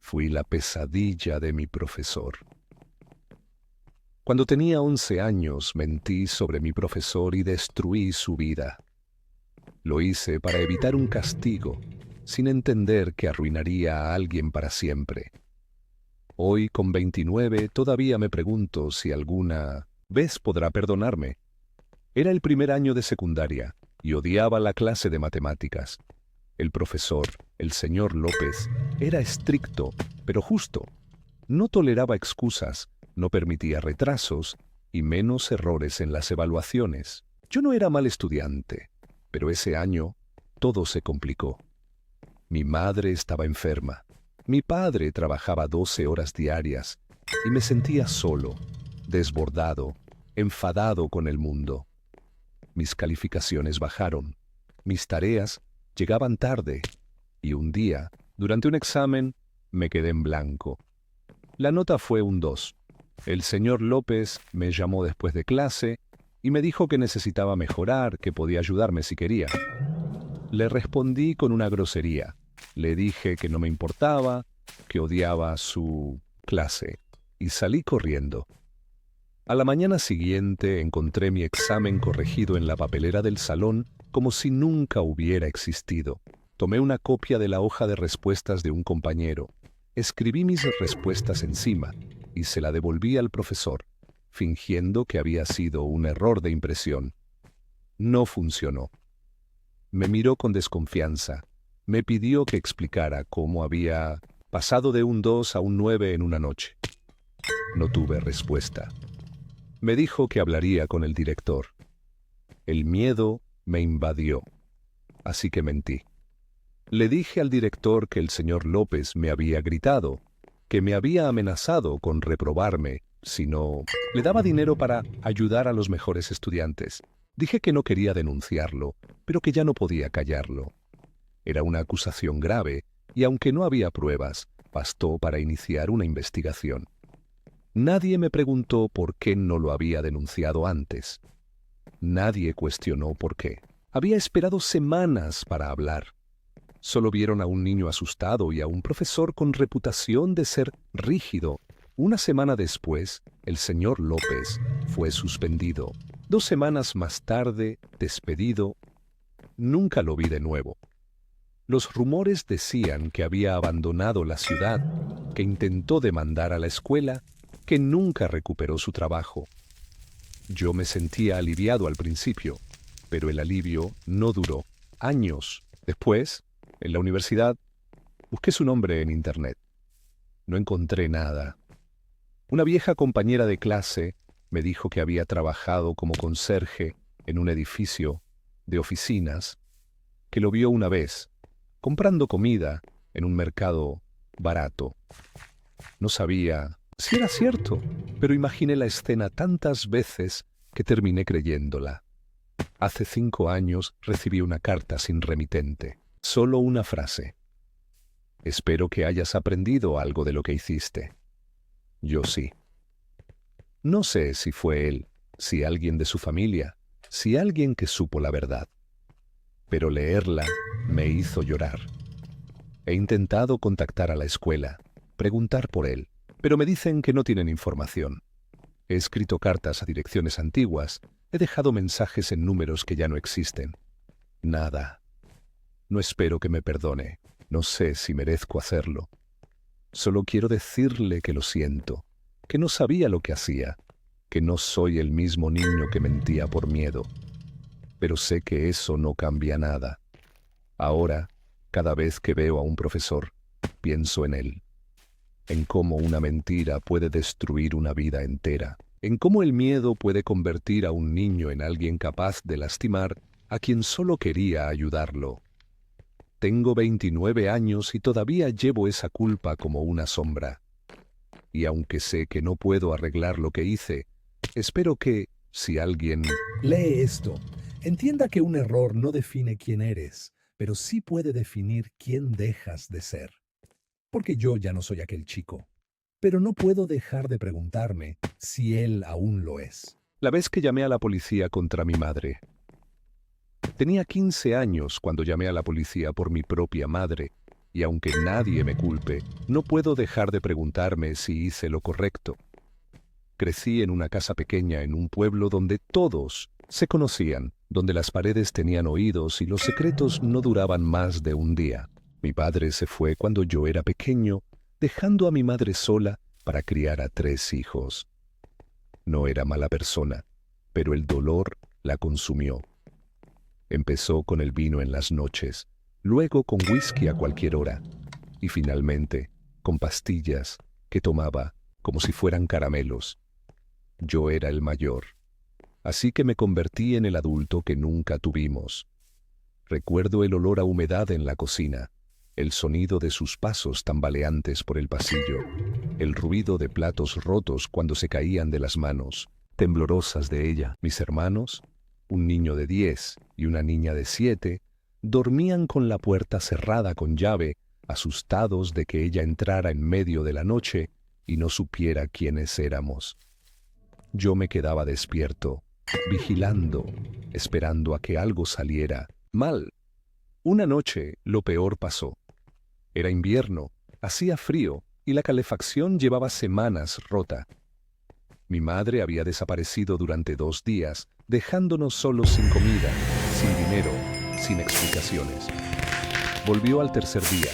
Fui la pesadilla de mi profesor. Cuando tenía 11 años, mentí sobre mi profesor y destruí su vida. Lo hice para evitar un castigo, sin entender que arruinaría a alguien para siempre. Hoy, con 29, todavía me pregunto si alguna vez podrá perdonarme. Era el primer año de secundaria y odiaba la clase de matemáticas. El profesor, el señor López, era estricto, pero justo. No toleraba excusas, no permitía retrasos y menos errores en las evaluaciones. Yo no era mal estudiante, pero ese año todo se complicó. Mi madre estaba enferma. Mi padre trabajaba 12 horas diarias y me sentía solo, desbordado, enfadado con el mundo. Mis calificaciones bajaron, mis tareas llegaban tarde y un día, durante un examen, me quedé en blanco. La nota fue un 2. El señor López me llamó después de clase y me dijo que necesitaba mejorar, que podía ayudarme si quería. Le respondí con una grosería. Le dije que no me importaba, que odiaba su clase, y salí corriendo. A la mañana siguiente encontré mi examen corregido en la papelera del salón como si nunca hubiera existido. Tomé una copia de la hoja de respuestas de un compañero, escribí mis respuestas encima y se la devolví al profesor, fingiendo que había sido un error de impresión. No funcionó. Me miró con desconfianza. Me pidió que explicara cómo había pasado de un 2 a un 9 en una noche. No tuve respuesta. Me dijo que hablaría con el director. El miedo me invadió, así que mentí. Le dije al director que el señor López me había gritado, que me había amenazado con reprobarme si no le daba dinero para ayudar a los mejores estudiantes. Dije que no quería denunciarlo, pero que ya no podía callarlo. Era una acusación grave y aunque no había pruebas, bastó para iniciar una investigación. Nadie me preguntó por qué no lo había denunciado antes. Nadie cuestionó por qué. Había esperado semanas para hablar. Solo vieron a un niño asustado y a un profesor con reputación de ser rígido. Una semana después, el señor López fue suspendido. 2 semanas más tarde, despedido. Nunca lo vi de nuevo. Los rumores decían que había abandonado la ciudad, que intentó demandar a la escuela, que nunca recuperó su trabajo. Yo me sentía aliviado al principio, pero el alivio no duró. Años después, en la universidad, busqué su nombre en internet. No encontré nada. Una vieja compañera de clase me dijo que había trabajado como conserje en un edificio de oficinas, que lo vio una vez, comprando comida en un mercado barato. No sabía si era cierto, pero imaginé la escena tantas veces que terminé creyéndola. Hace 5 años recibí una carta sin remitente, solo una frase. Espero que hayas aprendido algo de lo que hiciste. Yo sí. No sé si fue él, si alguien de su familia, si alguien que supo la verdad. Pero leerla me hizo llorar. He intentado contactar a la escuela, preguntar por él, pero me dicen que no tienen información. He escrito cartas a direcciones antiguas, he dejado mensajes en números que ya no existen. Nada. No espero que me perdone, no sé si merezco hacerlo. Solo quiero decirle que lo siento, que no sabía lo que hacía, que no soy el mismo niño que mentía por miedo. Pero sé que eso no cambia nada. Ahora, cada vez que veo a un profesor, pienso en él, en cómo una mentira puede destruir una vida entera, en cómo el miedo puede convertir a un niño en alguien capaz de lastimar a quien solo quería ayudarlo. Tengo 29 años y todavía llevo esa culpa como una sombra. Y aunque sé que no puedo arreglar lo que hice, espero que, si alguien Lee esto. Entienda que un error no define quién eres, pero sí puede definir quién dejas de ser. Porque yo ya no soy aquel chico. Pero no puedo dejar de preguntarme si él aún lo es. la vez que llamé a la policía contra mi madre. Tenía 15 años cuando llamé a la policía por mi propia madre. y aunque nadie me culpe, no puedo dejar de preguntarme si hice lo correcto. Crecí en una casa pequeña en un pueblo donde todos se conocían, donde las paredes tenían oídos y los secretos no duraban más de un día. Mi padre se fue cuando yo era pequeño, dejando a mi madre sola para criar a 3 hijos. No era mala persona, pero el dolor la consumió. Empezó con el vino en las noches, luego con whisky a cualquier hora, y finalmente con pastillas que tomaba como si fueran caramelos. Yo era el mayor, así que me convertí en el adulto que nunca tuvimos. Recuerdo el olor a humedad en la cocina, el sonido de sus pasos tambaleantes por el pasillo, el ruido de platos rotos cuando se caían de las manos, temblorosas de ella. Mis hermanos, un niño de 10 y una niña de 7, dormían con la puerta cerrada con llave, asustados de que ella entrara en medio de la noche y no supiera quiénes éramos. Yo me quedaba despierto, vigilando, esperando a que algo saliera mal. Una noche lo peor pasó. Era invierno, hacía frío y la calefacción llevaba semanas rota. Mi madre había desaparecido durante 2 días, dejándonos solos sin comida, sin dinero, sin explicaciones. Volvió al tercer día,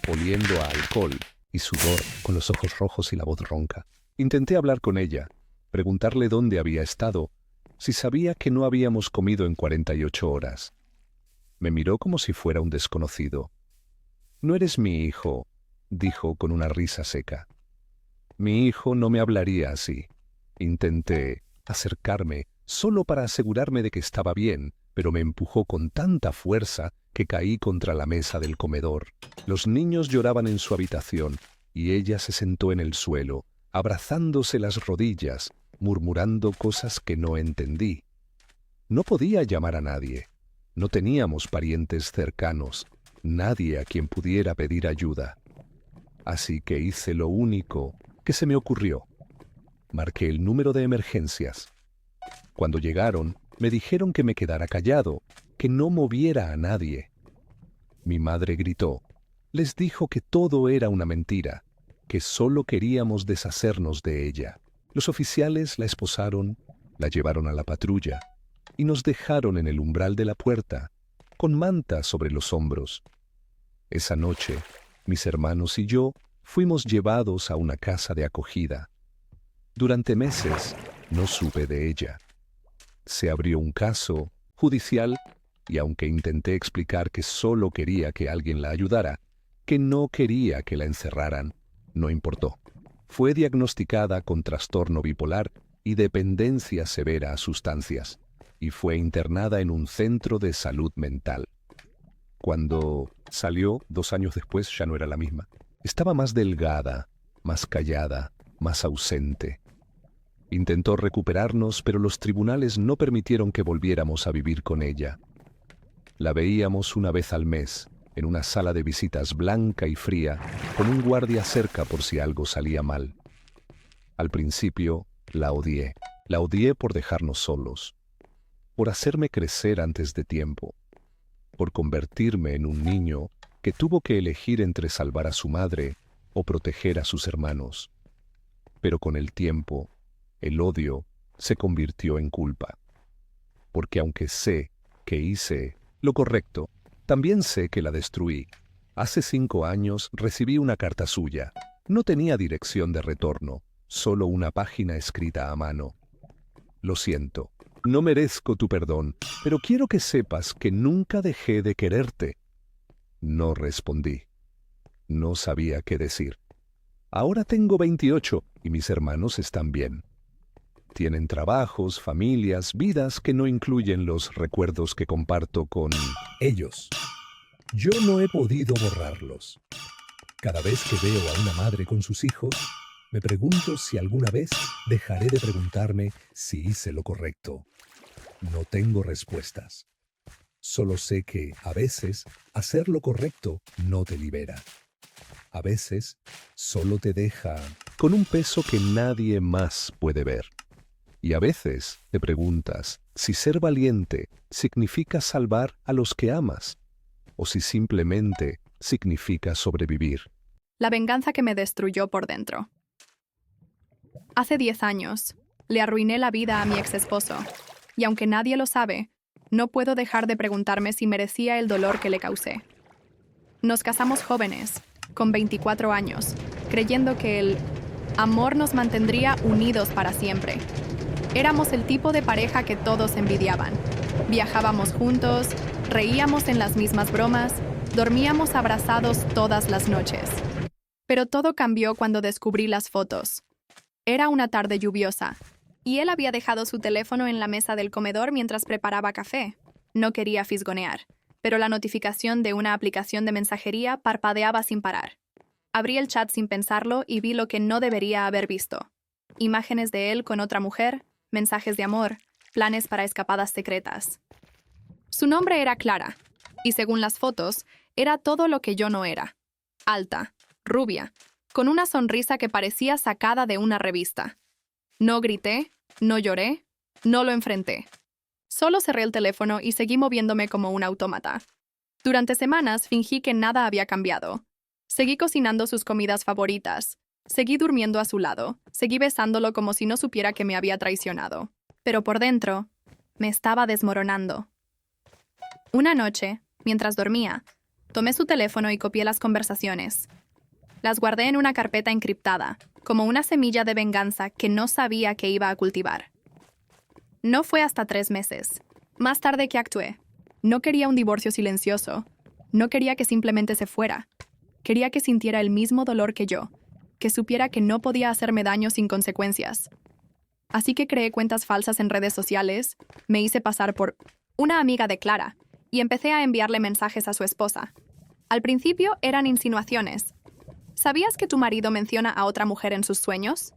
oliendo a alcohol y sudor, con los ojos rojos y la voz ronca. Intenté hablar con ella, preguntarle dónde había estado, si sabía que no habíamos comido en 48 horas. Me miró como si fuera un desconocido. «No eres mi hijo», dijo con una risa seca. Mi hijo no me hablaría así. Intenté acercarme solo para asegurarme de que estaba bien, pero me empujó con tanta fuerza que caí contra la mesa del comedor. Los niños lloraban en su habitación y ella se sentó en el suelo, abrazándose las rodillas, murmurando cosas que no entendí. No podía llamar a nadie. No teníamos parientes cercanos, nadie a quien pudiera pedir ayuda. Así que hice lo único que se me ocurrió. Marqué el número de emergencias. Cuando llegaron, me dijeron que me quedara callado, que no moviera a nadie. Mi madre gritó. Les dijo que todo era una mentira, que solo queríamos deshacernos de ella. Los oficiales la esposaron, la llevaron a la patrulla y nos dejaron en el umbral de la puerta, con manta sobre los hombros. Esa noche, mis hermanos y yo fuimos llevados a una casa de acogida. Durante meses no supe de ella. Se abrió un caso judicial y aunque intenté explicar que solo quería que alguien la ayudara, que no quería que la encerraran, no importó. Fue diagnosticada con trastorno bipolar y dependencia severa a sustancias, y fue internada en un centro de salud mental. Cuando salió, 2 años después, ya no era la misma. Estaba más delgada, más callada, más ausente. Intentó recuperarnos, pero los tribunales no permitieron que volviéramos a vivir con ella. La veíamos una vez al mes, en una sala de visitas blanca y fría, con un guardia cerca por si algo salía mal. Al principio, la odié. La odié por dejarnos solos, por hacerme crecer antes de tiempo, por convertirme en un niño que tuvo que elegir entre salvar a su madre o proteger a sus hermanos. Pero con el tiempo, el odio se convirtió en culpa. Porque aunque sé que hice lo correcto, también sé que la destruí. Hace 5 años recibí una carta suya. No tenía dirección de retorno, solo una página escrita a mano. Lo siento, no merezco tu perdón, pero quiero que sepas que nunca dejé de quererte. No respondí. No sabía qué decir. Ahora tengo 28 y mis hermanos están bien. Tienen trabajos, familias, vidas que no incluyen los recuerdos que comparto con ellos. Yo no he podido borrarlos. Cada vez que veo a una madre con sus hijos, me pregunto si alguna vez dejaré de preguntarme si hice lo correcto. No tengo respuestas. Solo sé que, a veces, hacer lo correcto no te libera. A veces, solo te deja con un peso que nadie más puede ver. Y a veces te preguntas si ser valiente significa salvar a los que amas, o si simplemente significa sobrevivir. La venganza que me destruyó por dentro. Hace 10 años, le arruiné la vida a mi exesposo, y aunque nadie lo sabe, no puedo dejar de preguntarme si merecía el dolor que le causé. Nos casamos jóvenes, con 24 años, creyendo que el amor nos mantendría unidos para siempre. Éramos el tipo de pareja que todos envidiaban. Viajábamos juntos, reíamos en las mismas bromas, dormíamos abrazados todas las noches. Pero todo cambió cuando descubrí las fotos. Era una tarde lluviosa, y él había dejado su teléfono en la mesa del comedor mientras preparaba café. No quería fisgonear, pero la notificación de una aplicación de mensajería parpadeaba sin parar. Abrí el chat sin pensarlo y vi lo que no debería haber visto. Imágenes de él con otra mujer, mensajes de amor, planes para escapadas secretas. Su nombre era Clara, y según las fotos, era todo lo que yo no era. Alta, rubia, con una sonrisa que parecía sacada de una revista. No grité, no lloré, no lo enfrenté. Solo cerré el teléfono y seguí moviéndome como un autómata. Durante semanas fingí que nada había cambiado. Seguí cocinando sus comidas favoritas. Seguí durmiendo a su lado. Seguí besándolo como si no supiera que me había traicionado. Pero por dentro, me estaba desmoronando. Una noche, mientras dormía, tomé su teléfono y copié las conversaciones. Las guardé en una carpeta encriptada, como una semilla de venganza que no sabía que iba a cultivar. No fue hasta 3 meses, más tarde, que actué. No quería un divorcio silencioso. No quería que simplemente se fuera. Quería que sintiera el mismo dolor que yo, que supiera que no podía hacerme daño sin consecuencias. Así que creé cuentas falsas en redes sociales, me hice pasar por una amiga de Clara y empecé a enviarle mensajes a su esposa. Al principio eran insinuaciones. ¿Sabías que tu marido menciona a otra mujer en sus sueños?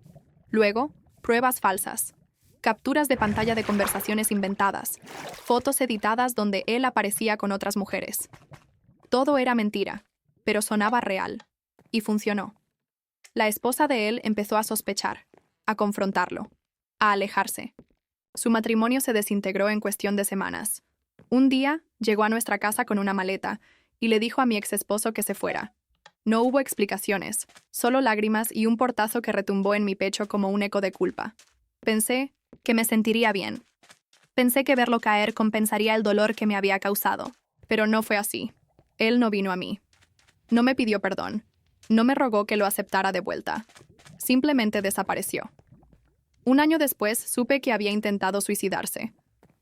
Luego, pruebas falsas. Capturas de pantalla de conversaciones inventadas. Fotos editadas donde él aparecía con otras mujeres. Todo era mentira, pero sonaba real. Y funcionó. La esposa de él empezó a sospechar, a confrontarlo, a alejarse. Su matrimonio se desintegró en cuestión de semanas. Un día, llegó a nuestra casa con una maleta y le dijo a mi exesposo que se fuera. No hubo explicaciones, solo lágrimas y un portazo que retumbó en mi pecho como un eco de culpa. Pensé que me sentiría bien. Pensé que verlo caer compensaría el dolor que me había causado, pero no fue así. Él no vino a mí. No me pidió perdón. No me rogó que lo aceptara de vuelta. Simplemente desapareció. Un año después supe que había intentado suicidarse.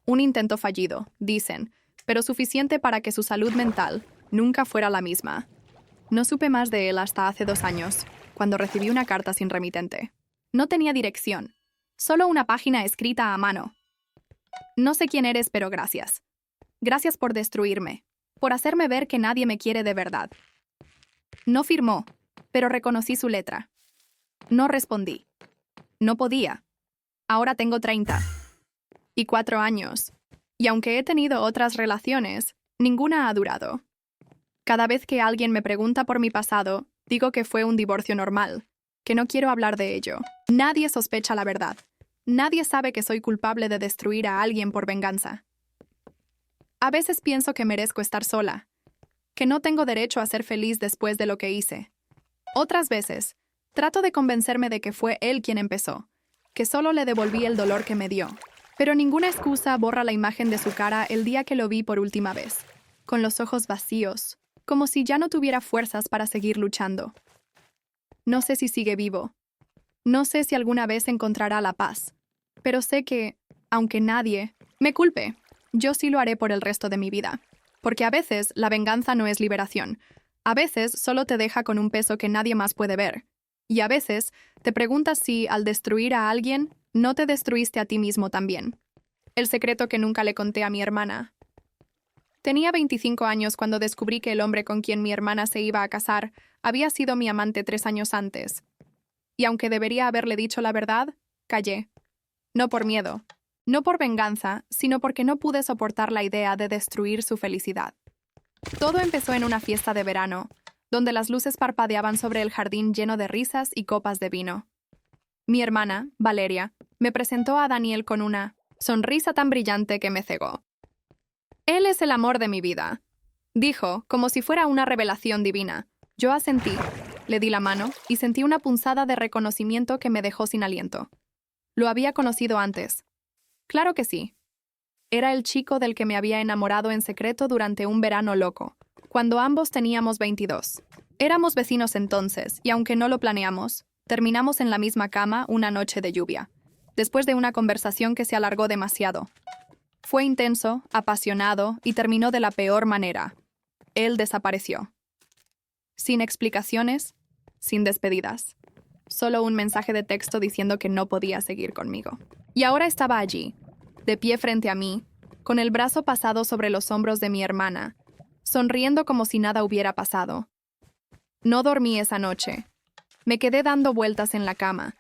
Un intento fallido, dicen, pero suficiente para que su salud mental nunca fuera la misma. No supe más de él hasta hace 2 años, cuando recibí una carta sin remitente. No tenía dirección, solo una página escrita a mano. No sé quién eres, pero gracias. Gracias por destruirme, por hacerme ver que nadie me quiere de verdad. No firmó, pero reconocí su letra. No respondí. No podía. Ahora tengo 34 años, y aunque he tenido otras relaciones, ninguna ha durado. Cada vez que alguien me pregunta por mi pasado, digo que fue un divorcio normal, que no quiero hablar de ello. Nadie sospecha la verdad. Nadie sabe que soy culpable de destruir a alguien por venganza. A veces pienso que merezco estar sola, que no tengo derecho a ser feliz después de lo que hice. Otras veces, trato de convencerme de que fue él quien empezó, que solo le devolví el dolor que me dio. Pero ninguna excusa borra la imagen de su cara el día que lo vi por última vez, con los ojos vacíos, como si ya no tuviera fuerzas para seguir luchando. No sé si sigue vivo. No sé si alguna vez encontrará la paz. Pero sé que, aunque nadie me culpe, yo sí lo haré por el resto de mi vida. Porque a veces la venganza no es liberación. A veces solo te deja con un peso que nadie más puede ver. Y a veces te preguntas si, al destruir a alguien, no te destruiste a ti mismo también. El secreto que nunca le conté a mi hermana. Tenía 25 años cuando descubrí que el hombre con quien mi hermana se iba a casar había sido mi amante 3 años antes. Y aunque debería haberle dicho la verdad, callé. No por miedo, no por venganza, sino porque no pude soportar la idea de destruir su felicidad. Todo empezó en una fiesta de verano, donde las luces parpadeaban sobre el jardín lleno de risas y copas de vino. Mi hermana, Valeria, me presentó a Daniel con una sonrisa tan brillante que me cegó. Él es el amor de mi vida, Dijo, como si fuera una revelación divina. Yo asentí, le di la mano y sentí una punzada de reconocimiento que me dejó sin aliento. Lo había conocido antes. Claro que sí. Era el chico del que me había enamorado en secreto durante un verano loco, cuando ambos teníamos 22. Éramos vecinos entonces, y aunque no lo planeamos, terminamos en la misma cama una noche de lluvia, después de una conversación que se alargó demasiado. Fue intenso, apasionado y terminó de la peor manera. Él desapareció. Sin explicaciones, sin despedidas. Solo un mensaje de texto diciendo que no podía seguir conmigo. Y ahora estaba allí, de pie frente a mí, con el brazo pasado sobre los hombros de mi hermana, sonriendo como si nada hubiera pasado. No dormí esa noche. Me quedé dando vueltas en la cama,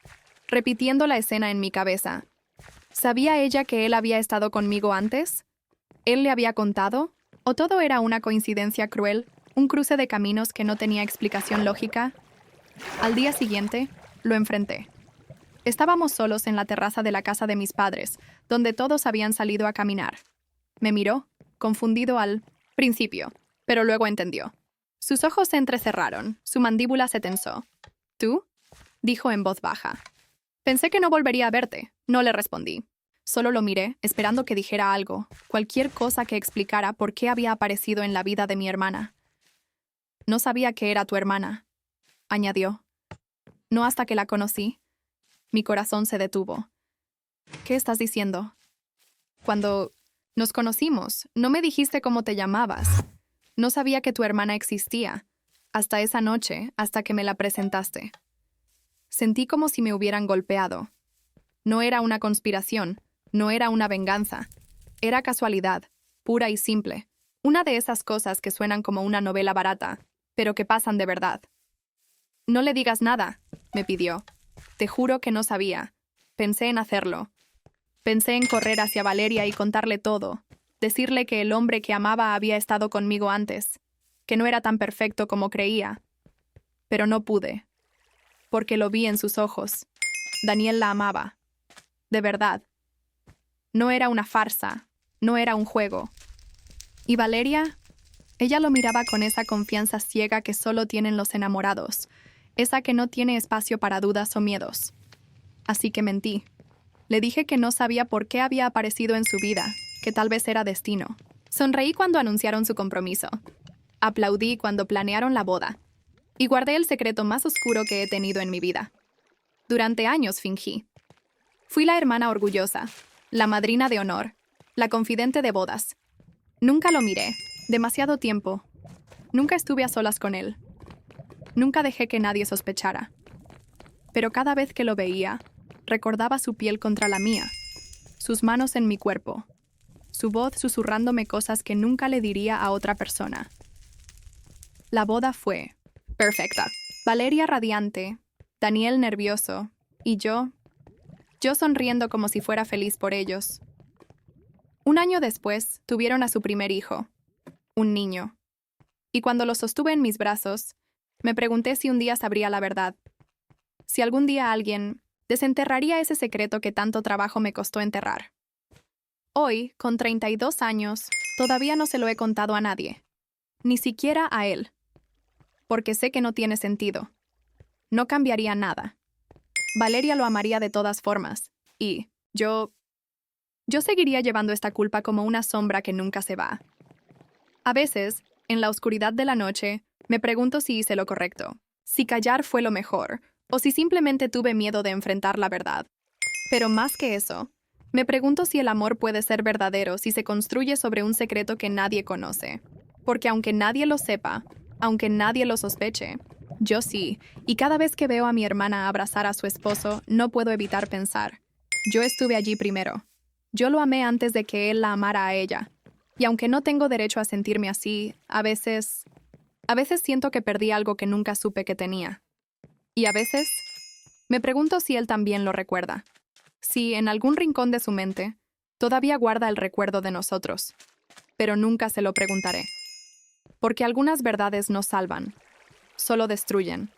repitiendo la escena en mi cabeza. ¿Sabía ella que él había estado conmigo antes? ¿Él le había contado? ¿O todo era una coincidencia cruel, un cruce de caminos que no tenía explicación lógica? Al día siguiente, lo enfrenté. Estábamos solos en la terraza de la casa de mis padres, donde todos habían salido a caminar. Me miró, confundido al principio, pero luego entendió. Sus ojos se entrecerraron, su mandíbula se tensó. ¿Tú? Dijo en voz baja. Pensé que no volvería a verte, no le respondí. Solo lo miré, esperando que dijera algo, cualquier cosa que explicara por qué había aparecido en la vida de mi hermana. No sabía que era tu hermana, añadió. No hasta que la conocí. Mi corazón se detuvo. ¿Qué estás diciendo? Cuando nos conocimos, no me dijiste cómo te llamabas. No sabía que tu hermana existía, hasta esa noche, hasta que me la presentaste. Sentí como si me hubieran golpeado. No era una conspiración, no era una venganza. Era casualidad, pura y simple. Una de esas cosas que suenan como una novela barata, pero que pasan de verdad. No le digas nada, me pidió. Te juro que no sabía. Pensé en hacerlo. Pensé en correr hacia Valeria y contarle todo, decirle que el hombre que amaba había estado conmigo antes, que no era tan perfecto como creía. Pero no pude, porque lo vi en sus ojos. Daniel la amaba. De verdad. No era una farsa, no era un juego. ¿Y Valeria? Ella lo miraba con esa confianza ciega que solo tienen los enamorados, esa que no tiene espacio para dudas o miedos. Así que mentí. Le dije que no sabía por qué había aparecido en su vida, que tal vez era destino. Sonreí cuando anunciaron su compromiso. Aplaudí cuando planearon la boda. Y guardé el secreto más oscuro que he tenido en mi vida. Durante años fingí. Fui la hermana orgullosa, la madrina de honor, la confidente de bodas. Nunca lo miré, demasiado tiempo. Nunca estuve a solas con él. Nunca dejé que nadie sospechara. Pero cada vez que lo veía, recordaba su piel contra la mía, sus manos en mi cuerpo, su voz susurrándome cosas que nunca le diría a otra persona. La boda fue perfecta. Valeria radiante, Daniel nervioso, y yo sonriendo como si fuera feliz por ellos. Un año después, tuvieron a su primer hijo, un niño. Y cuando lo sostuve en mis brazos, me pregunté si un día sabría la verdad. Si algún día alguien desenterraría ese secreto que tanto trabajo me costó enterrar. Hoy, con 32 años, todavía no se lo he contado a nadie. Ni siquiera a él. Porque sé que no tiene sentido. No cambiaría nada. Valeria lo amaría de todas formas. Y yo seguiría llevando esta culpa como una sombra que nunca se va. A veces, en la oscuridad de la noche, me pregunto si hice lo correcto. Si callar fue lo mejor, o si simplemente tuve miedo de enfrentar la verdad. Pero más que eso, me pregunto si el amor puede ser verdadero si se construye sobre un secreto que nadie conoce. Porque aunque nadie lo sepa, aunque nadie lo sospeche, yo sí, y cada vez que veo a mi hermana abrazar a su esposo, no puedo evitar pensar. Yo estuve allí primero. Yo lo amé antes de que él la amara a ella. Y aunque no tengo derecho a sentirme así, a veces siento que perdí algo que nunca supe que tenía. Y a veces, me pregunto si él también lo recuerda. Si, en algún rincón de su mente, todavía guarda el recuerdo de nosotros. Pero nunca se lo preguntaré. Porque algunas verdades no salvan, solo destruyen.